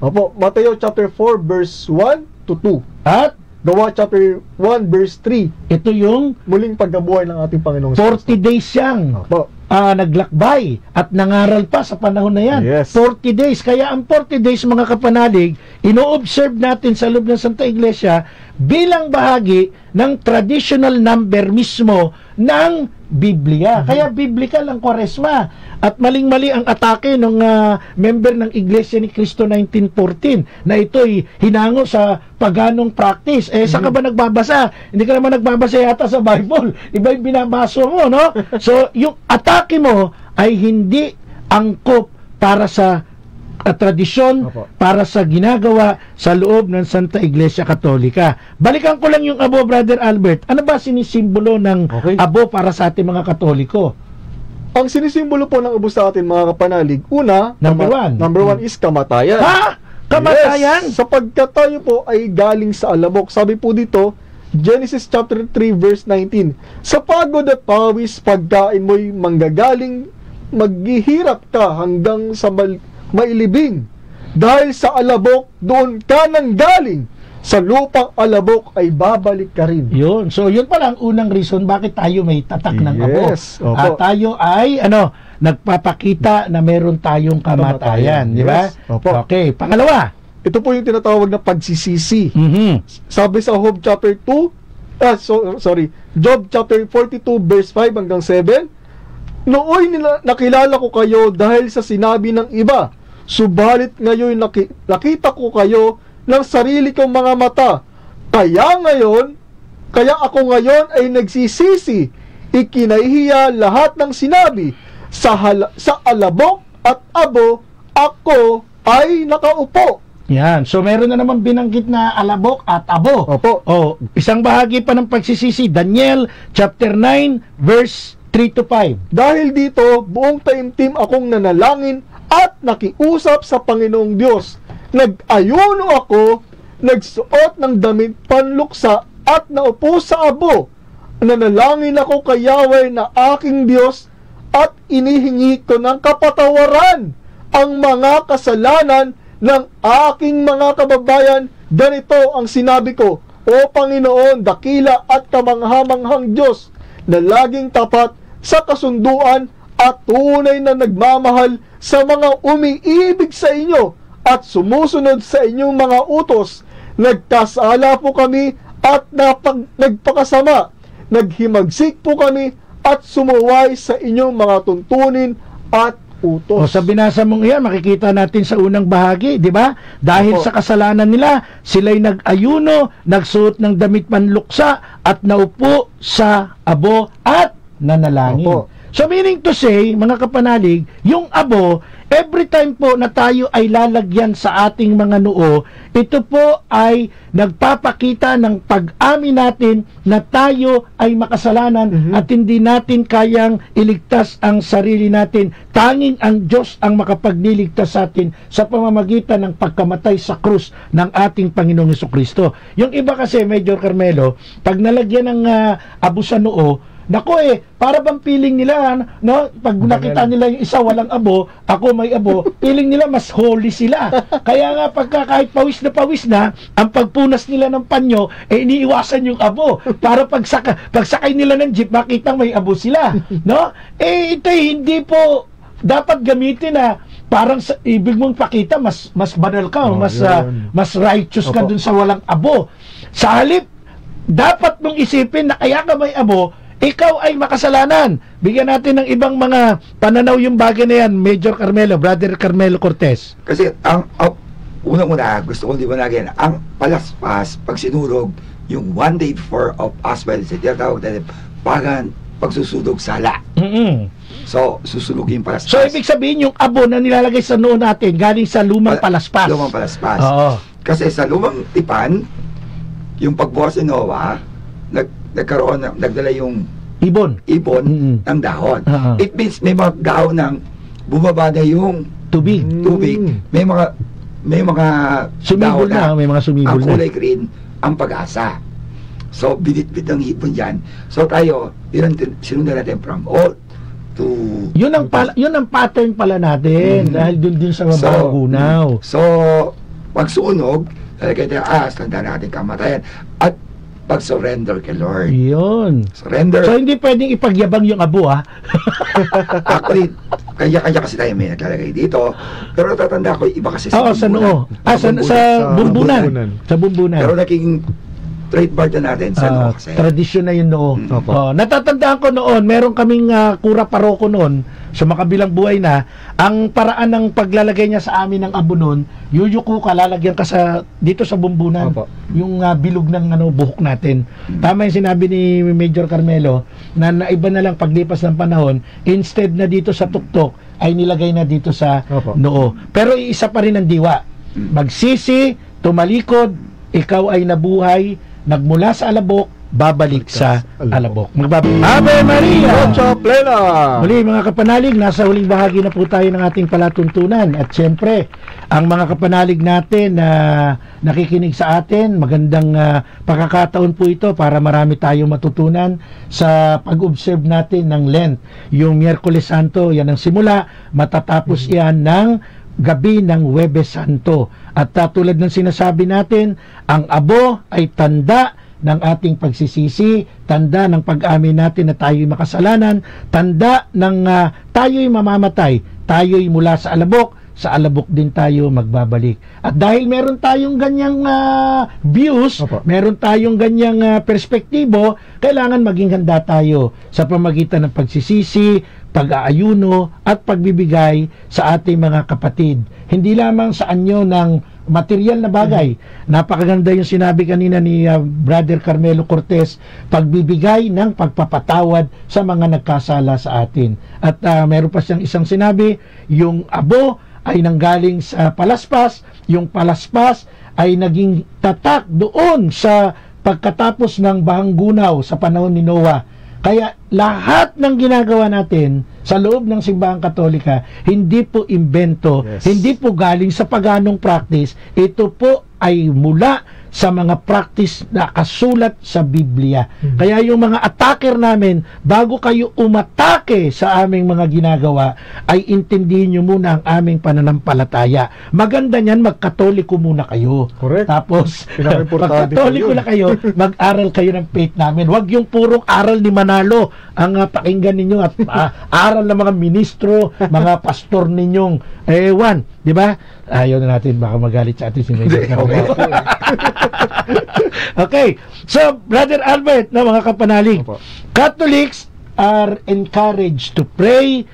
Opo, Mateo chapter 4 verse 1 to 2. At Gawa chapter 1 verse 3. ito yung Muling pagkabuhay ng ating Panginoong 40 days siyang Opo. naglakbay at nangaral pa sa panahon na yan. Yes. 40 days. Kaya ang 40 days, mga kapanalig, ino-observe natin sa loob ng Santa Iglesia bilang bahagi ng traditional number mismo ng Biblia. Kaya biblical ang Kwaresma. At maling-mali ang atake ng member ng Iglesia ni Cristo 1914 na ito'y hinango sa paganong practice. Saan ka ba nagbabasa? Hindi ka naman nagbabasa yata sa Bible. Iba yung binabaso mo, no? So, yung atake mo ay hindi angkop para sa tradisyon, para sa ginagawa sa loob ng Santa Iglesia Katolika. Balikan ko lang yung abo, Brother Albert. Ano ba sinisimbolo ng abo para sa ating mga Katoliko? Ang sinisimbolo po ng abo sa atin, mga kapanalig, una, Number one is kamatayan. Ha? Kamatayan? Yes, sapagkat tayo po ay galing sa alabok. Sabi po dito, Genesis chapter 3 verse 19, sa pagod at pawis pagkain mo'y manggagaling, maghihirap ka hanggang sa mailibing. Dahil sa alabok, doon ka nang galing. Sa lupang alabok ay babalik ka rin. Yun. So, yun pala ang unang reason bakit tayo may tatak ng abo. Opo. Tayo ay, nagpapakita na meron tayong kamatayan. Di ba? Yes. Opo. Okay. Pangalawa. Ito po yung tinatawag na pagsisisi. Sabi sa Job chapter 2, Job chapter 42 verse 5 hanggang 7, nooy nakilala ko kayo dahil sa sinabi ng iba, subalit ngayon nakita ko kayo ng sarili kong mga mata. Kaya ako ngayon ay nagsisisi, ikinahihiya lahat ng sinabi, sa alabok at abo, ako ay nakaupo. Yan. So meron na naman binanggit na alabok at abo. Opo. Oh, isang bahagi pa ng pagsisisi, Daniel chapter 9 verse 3 to 5. Dahil dito, buong taimtim akong nanalangin at nakiusap sa Panginoong Diyos. Nag-ayuno ako, nagsuot ng damit panluksa at naupo sa abo. Nanalangin ako kay Yahweh na aking Diyos at inihingi ko ng kapatawaran ang mga kasalanan ng aking mga kababayan. Ganito ang sinabi ko, O Panginoon, dakila at kamanghamanghang Diyos na laging tapat sa kasunduan at tunay na nagmamahal sa mga umiibig sa inyo at sumusunod sa inyong mga utos. Nagkasala po kami at nagpakasama. Naghimagsik po kami at sumuway sa inyong mga tuntunin at utos. O sa binasa mong iyan, makikita natin sa unang bahagi, di ba? Dahil Opo. sa kasalanan nila, sila'y nag-ayuno, nagsuot ng damit panluksa, at naupo sa abo at nanalangin. Opo. So meaning to say, mga kapanalig, yung abo, every time po na tayo ay lalagyan sa ating mga noo, ito po ay nagpapakita ng pag-amin natin na tayo ay makasalanan at hindi natin kayang iligtas ang sarili natin. Tanging ang Diyos ang makapagliligtas sa atin sa pamamagitan ng pagkamatay sa krus ng ating Panginoong Jesucristo. Yung iba kasi, Major Carmelo, pag nalagyan ng abo sa noo, nako para bang feeling nila, no? Pag nakita nila yung isa walang abo, ako may abo, feeling nila mas holy sila. Kaya nga pagka kahit pawis na, ang pagpunas nila ng panyo, iniiwasan yung abo. Para pagsakay nila ng jeep, makita may abo sila. No? Ito hindi po dapat gamitin na parang ibig mong pakita, mas banal ka, mas righteous ka dun sa walang abo. Sa halip, dapat mong isipin na kaya ka may abo, ikaw ay makasalanan. Bigyan natin ng ibang mga pananaw yung bagay na yan, Major Carmelo, Brother Carmelo Cortez. Kasi ang unang-una, gusto kong liwanagin, ang palaspas, pag sinurog, yung one day before of Aswell, sa tinatawag natin, pagsusudog sala. So, susunugin yung palaspas. So, ibig sabihin, yung abo na nilalagay sa noo natin, galing sa lumang palaspas. Lumang palaspas. Oo. Kasi sa lumang tipan, yung pagbukas ni Noah, nagdala yung ibon ng dahon. Uh-huh. It means may mga dahon ng bumaba na yung tubig. May mga sumibol na, may mga sumibol ang kulay green, ang pag-asa. So, binitbit ang hipon dyan. So, tayo, sinundan natin from old to... Yun ang pattern pala natin, dahil dun din sa mabagunaw. So, pag sunog, talaga tayo, tanda natin kamatayan. At pag-surrender kay Lord. Yun. Surrender. So, hindi pwedeng ipagyabang yung abo, ha? Actually, kanya-kanya kasi tayo may naglalagay dito. Pero natatanda ko, iba kasi sa sa noo. Sa bumbunan. Sa bumbunan. Pero naging trademark na natin sa noo kasi. Tradisyon na yun noo. Natatandaan ko noon, meron kaming kura paroko noon, sa makabilang buhay na, ang paraan ng paglalagay niya sa amin ng abo noon, yuyuko ka, lalagyan ka dito sa bumbunan. Yung bilog ng buhok natin. Tama yung sinabi ni Major Carmelo, na naiba na lang paglipas ng panahon, instead na dito sa tuktok, ay nilagay na dito sa noo. Pero iisa pa rin ang diwa. Magsisi, tumalikod, ikaw ay nabuhay, nagmula sa alabok, babalik sa alabok. Ave Maria! Noche Plena! Muli mga kapanalig, nasa huling bahagi na po tayo ng ating palatuntunan. At syempre, ang mga kapanalig natin na nakikinig sa atin, magandang pagkakataon po ito para marami tayong matutunan sa pag-observe natin ng Lent. Yung Miyerkules Santo, yan ang simula, matatapos yan ng gabi ng Huwebes Santo. At tulad ng sinasabi natin, ang abo ay tanda ng ating pagsisisi, tanda ng pag-amin natin na tayo'y makasalanan, tanda ng tayo'y mamamatay, tayo'y mula sa alabok din tayo magbabalik. At dahil meron tayong ganyang views, meron tayong ganyang perspektibo, kailangan maging handa tayo sa pamagitan ng pagsisisi, pag-aayuno at pagbibigay sa ating mga kapatid. Hindi lamang sa anyo ng material na bagay. Napakaganda yung sinabi kanina ni Brother Carmelo Cortez, pagbibigay ng pagpapatawad sa mga nagkasala sa atin. At meron pa siyang isang sinabi, yung abo ay nanggaling sa palaspas, yung palaspas ay naging tatak doon sa pagkatapos ng bahanggunaw sa panahon ni Noah. Kaya lahat ng ginagawa natin sa loob ng Simbahang Katolika, hindi po imbento, hindi po galing sa paganong practice, ito po ay mula sa mga practice na kasulat sa Biblia. Kaya yung mga attacker namin, bago kayo umatake sa aming mga ginagawa, ay intindihin nyo muna ang aming pananampalataya. Maganda niyan, magkatoliko muna kayo. Correct. Tapos, Pinaka-importante magkatoliko yun. na kayo, mag-aral kayo ng faith namin. Huwag yung purong aral ni Manalo ang pakinggan ninyo at aral ng mga ministro, mga pastor ninyong ewan, di ba? Ayaw na natin, baka magalit sa atin si Major Carmelo. Okay, so Brother Albert na mga kapanalig, Opo. Catholics are encouraged to pray,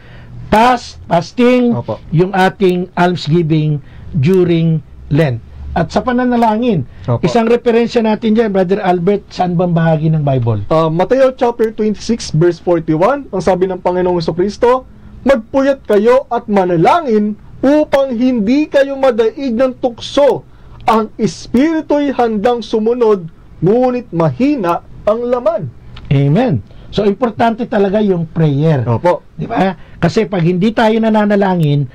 fasting, Opo. yung ating almsgiving during Lent. At sa pananalangin, Opo. isang referensya natin dyan, Brother Albert, saan bang bahagi ng Bible? Mateo chapter 26 verse 41, ang sabi ng Panginoong Jesucristo, magpuyat kayo at manalangin upang hindi kayo madaig ng tukso. Ang espiritu'y handang sumunod, ngunit mahina ang laman. Amen. So, importante talaga yung prayer. Opo. Di ba? Kasi pag hindi tayo nananalangin,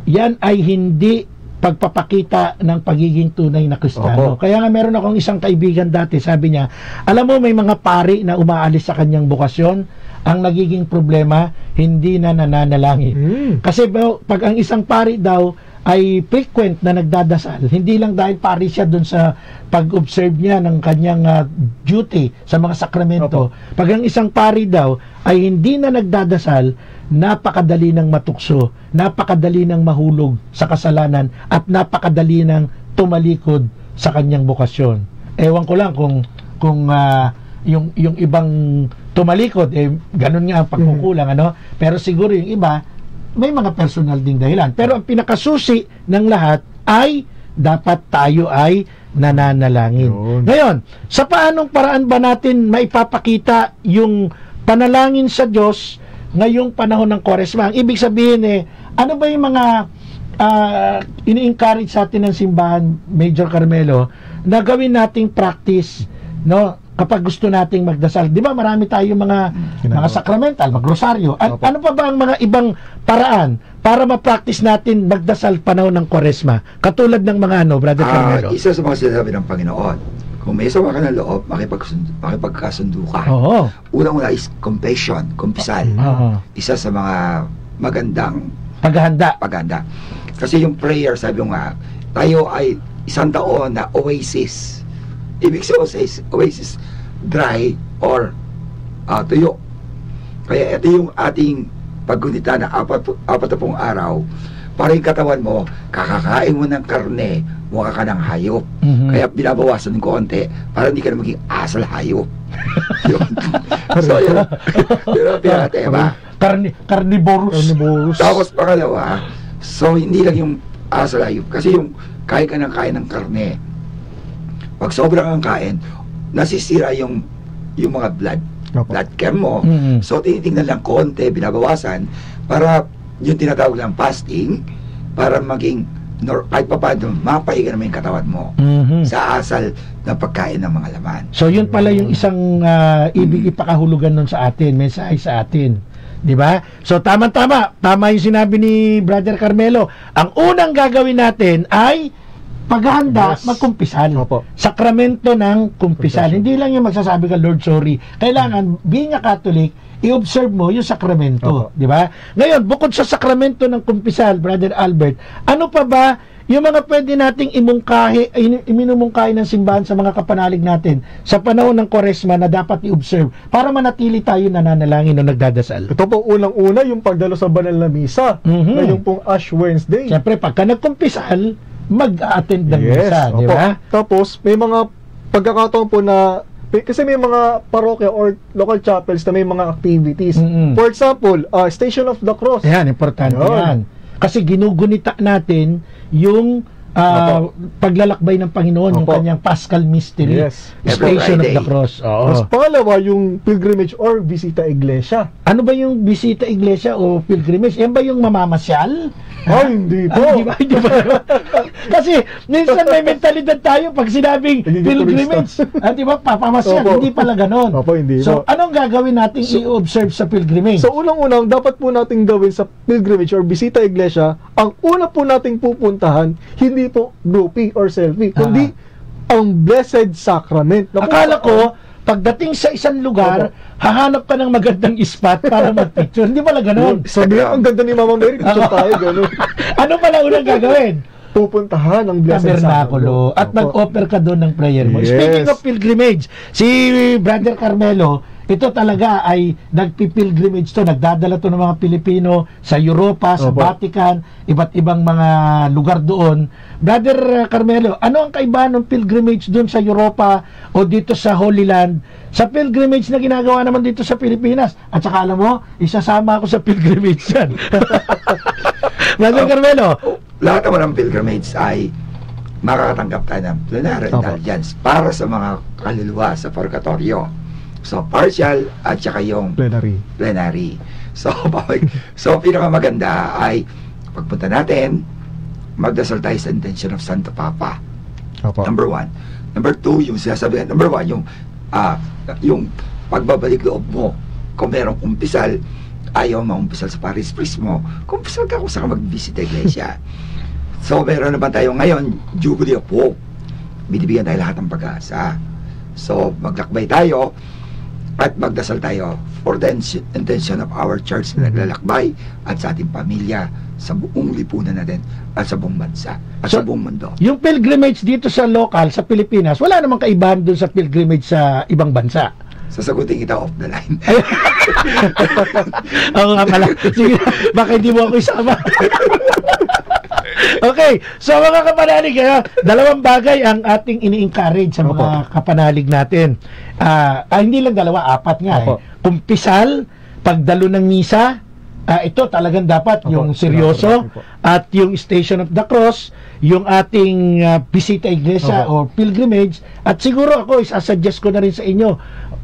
yan ay hindi pagpapakita ng pagiging tunay na Kristiyano. Opo. Kaya nga meron akong isang kaibigan dati, sabi niya, alam mo may mga pari na umaalis sa kanyang bukasyon, ang nagiging problema, hindi na nananalangin. Kasi pag ang isang pari daw ay frequent na nagdadasal, hindi lang dahil pari siya dun sa pag-observe niya ng kanyang duty sa mga sakramento. Pag ang isang pari daw ay hindi na nagdadasal, napakadali ng matukso, napakadali ng mahulog sa kasalanan, at napakadali ng tumalikod sa kanyang bukasyon. Ewan ko lang kung yung ibang tumalikod, ganun nga ang pagkukulang, ano? Pero siguro yung iba, may mga personal ding dahilan. Pero ang pinakasusi ng lahat ay dapat tayo ay nananalangin. Yun. Ngayon, sa paanong paraan ba natin maipapakita yung panalangin sa Diyos ngayong panahon ng Kwaresma? Ang ibig sabihin ano ba yung mga ini-encourage sa atin ng simbahan, Major Carmelo, na gawin nating practice, no? Kapag gusto nating magdasal, di ba marami tayong mga sakramental, magrosaryo. Ano pa ba ang mga ibang paraan para ma-practice natin magdasal panahon ng Kwaresma? Katulad ng mga Brother Carmelo. Isa sa mga sinasabi ng Panginoon, kung may sawa ka ng loob, makipagkasundo ka. Oo. Unang-una is confession, kumpisal. Oo. Isa sa mga magandang Paghahanda. Kasi yung prayer, sabi ko nga, tayo ay isang taon na oasis. Ibig sabihin oasis, dry or tuyo. Kaya ito yung ating paggunita na 40 araw, para yung katawan mo, kakakain mo ng karne, mukha ka ng hayop. Kaya binabawasan ng konti para hindi ka na maging asal hayop. Yun. So yun. Pero pinatema. Carnivorous. Tapos pangalawa, so hindi lang yung asal hayop. Kasi yung kain ka ng karne, pag sobrang ang kain, nasisira yung mga blood chem mo. So tinitingnan lang konti, binabawasan para yung tinatawag lang fasting, para maging kahit pa paano mapahinga naman yung katawan mo sa asal na pagkain ng mga laman. So yun pala yung isang ibig ipakahulugan nun sa atin, mensahe sa atin. Di ba? So tama yung sinabi ni Brother Carmelo. Ang unang gagawin natin ay paghahanda, magkumpisal. Sakramento ng kumpisal. Hindi lang yung magsasabi ka, Lord, sorry. Kailangan, being a Catholic, i-observe mo yung sakramento. Di ba? Ngayon, bukod sa sakramento ng kumpisal, Brother Albert, ano pa ba yung mga pwede nating iminumungkahi ng simbahan sa mga kapanalig natin sa panahon ng Kwaresma na dapat i-observe para manatili tayo nananalangin o nagdadasal? Ito po, unang-una, yung pagdalo sa banal na misa, na yung pong Ash Wednesday. Siyempre, pagka nagkumpisal, mag-attend ng misa, di ba? Tapos, may mga pagkakataon po na, kasi may mga parokya or local chapels na may mga activities. For example, Station of the Cross. Yan, importante yan. Kasi ginugunita natin yung paglalakbay ng Panginoon, yung kanyang Paschal Mystery, Yes. Station of Every the Cross. Mas pangalawa, yung pilgrimage or bisita iglesia. Ano ba yung bisita iglesia o pilgrimage? Yan ba yung mamamasyal? Hindi po. Hindi ba? Kasi minsan may mentalidad tayo pag sinabing Hindi pilgrimage. Di ba? Papamasyal. Opo. Hindi pala ganon. Opo, hindi So, po. anong gagawin natin i-observe sa pilgrimage? So unang-unang dapat po nating gawin sa pilgrimage or bisita iglesia, ang una po nating pupuntahan, hindi po groupie or selfie, kundi ang Blessed Sacrament. Akala ko, pagdating sa isang lugar, hahanap ka ng magandang spot para mag-picture. Hindi pala ganon. Sabi ang ganda ni Mama Mary, picture tayo, gano'n. Ano pala unang gagawin? Pupuntahan ang Blessed Tabernakulo. At Opo. mag-offer ka doon ng prayer mo. Yes. Speaking of pilgrimage, si Brother Carmelo, ito talaga ay nagpipilgrimage to, nagdadala to ng mga Pilipino sa Europa, sa Opo. Vatican, iba't ibang mga lugar doon. Brother Carmelo, ano ang kaibahan ng pilgrimage doon sa Europa o dito sa Holy Land sa pilgrimage na ginagawa naman dito sa Pilipinas? At saka alam mo, isasama ako sa pilgrimage yan. Brother Carmelo, Lahat naman ng pilgrimage ay makakatanggap tayo ng plenary Opo. indulgence para sa mga kaluluwa sa purgatorio. So, partial at saka yung Plenary. So, pinakamaganda ay pagpunta natin, magdasal tayo sa intention of Santo Papa. Opo. Number 1. Number 2, yung sinasabihan. Number 1, yung pagbabalik loob mo. Kung merong umpisal, ayaw maumpisal sa parish priest mo, kumpisal ka kung saan ka mag-visit iglesia. So, meron naman tayo ngayon, Jubilee of Hope. Binibigyan tayo lahat ng pag-asa. So, maglakbay tayo at magdasal tayo for the intention of our church na naglalakbay at sa ating pamilya, sa buong lipunan natin at sa buong bansa at So, sa buong mundo. yung pilgrimage dito sa local, sa Pilipinas, wala namang kaibahan doon sa pilgrimage sa ibang bansa. Sasagutin kita off the line. Oo nga pala. Sige, baka hindi mo ako isama. Okay, so mga kapanalig, dalawang bagay ang ating ini-encourage sa mga kapanalig natin. Hindi lang dalawa, apat nga. Opo. Kumpisal, pagdalo ng misa, ito talagang dapat Opo, yung seryoso, opo. at yung Station of the Cross, yung ating bisita iglesia Opo. or pilgrimage, at siguro ako isasuggest ko na rin sa inyo,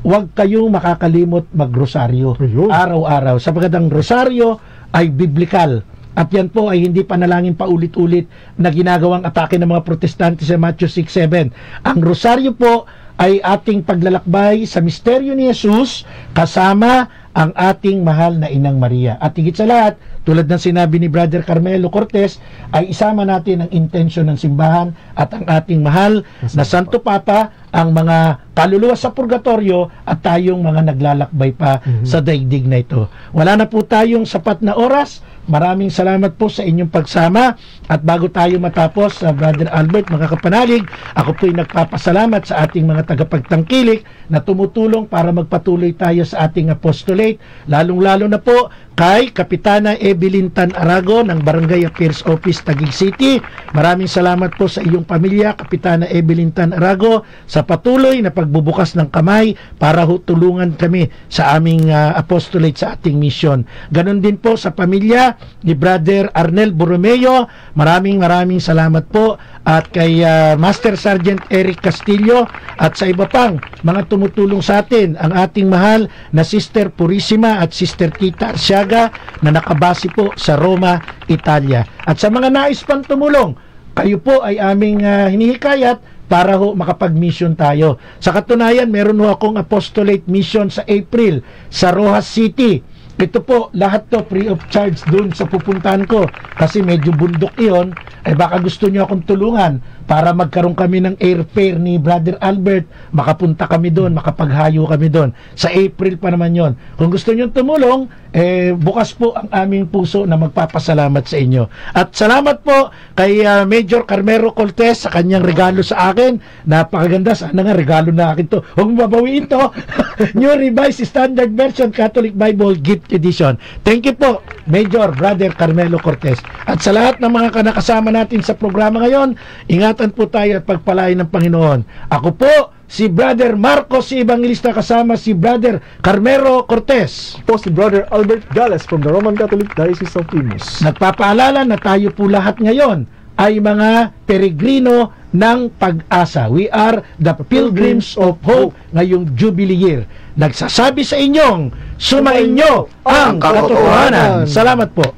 huwag kayong makakalimot magrosaryo Ayun. araw-araw, sapagkat ang rosaryo ay biblical. At yan po ay hindi panalangin paulit-ulit na ginagawang atake ng mga protestante sa Matthew 6:7. Ang rosaryo po ay ating paglalakbay sa misteryo ni Jesus kasama ang ating mahal na Inang Maria. At higit sa lahat, tulad ng sinabi ni Brother Carmelo Cortez, ay isama natin ang intensyon ng simbahan at ang ating mahal na Santo Papa, ang mga kaluluwa sa purgatorio at tayong mga naglalakbay pa sa daigdig na ito. Wala na po tayong sapat na oras. Maraming salamat po sa inyong pagsama. At bago tayo matapos, Brother Albert, mga kapanalig, ako po'y nagpapasalamat sa ating mga tagapagtangkilik na tumutulong para magpatuloy tayo sa ating apostolate, lalong-lalo na po kay Kapitana Evelyn Tan Arago ng Barangay Affairs Office, Taguig City. Maraming salamat po sa iyong pamilya, Kapitana Evelyn Tan Arago, sa patuloy na pagbubukas ng kamay para tulungan kami sa aming apostolate sa ating mission. Ganon din po sa pamilya ni Brother Arnel Borromeo. Maraming salamat po, at kay Master Sergeant Eric Castillo at sa iba pang mga tumutulong sa atin, ang ating mahal na Sister Purissima at Sister Tita Arsiaga na nakabase po sa Roma, Italia. At sa mga nais pang tumulong, kayo po ay aming hinihikayat para ho makapag-mission tayo. Sa katunayan, meron ho akong apostolate mission sa April sa Rojas City. Ito po, lahat to free of charge dun sa pupuntahan ko. Kasi medyo bundok iyon, baka gusto nyo akong tulungan para magkaroon kami ng airfare ni Brother Albert, makapunta kami doon, makapaghayo kami doon. Sa April pa naman yon. Kung gusto nyo tumulong, bukas po ang aming puso na magpapasalamat sa inyo. At salamat po kay Major Carmelo Cortez sa kanyang regalo sa akin. Napakaganda, sana nga regalo na akin to. Huwag mabawiin to. New Revised Standard Version Catholic Bible Gift Edition. Thank you po, Major Brother Carmelo Cortez. At sa lahat ng mga nakasama natin sa programa ngayon, ingatan po tayo at pagpalain ng Panginoon. Ako po, si Brother Marcos si Evangelista, kasama si Brother Carmelo Cortez. Po si Brother Albert Gales from the Roman Catholic Diocese of Imus. Nagpapaalala na tayo po lahat ngayon ay mga peregrino ng pag-asa. We are the pilgrims of hope ngayong Jubilee year. Nagsasabi sa inyong, sumainyo ang katotohanan. Salamat po.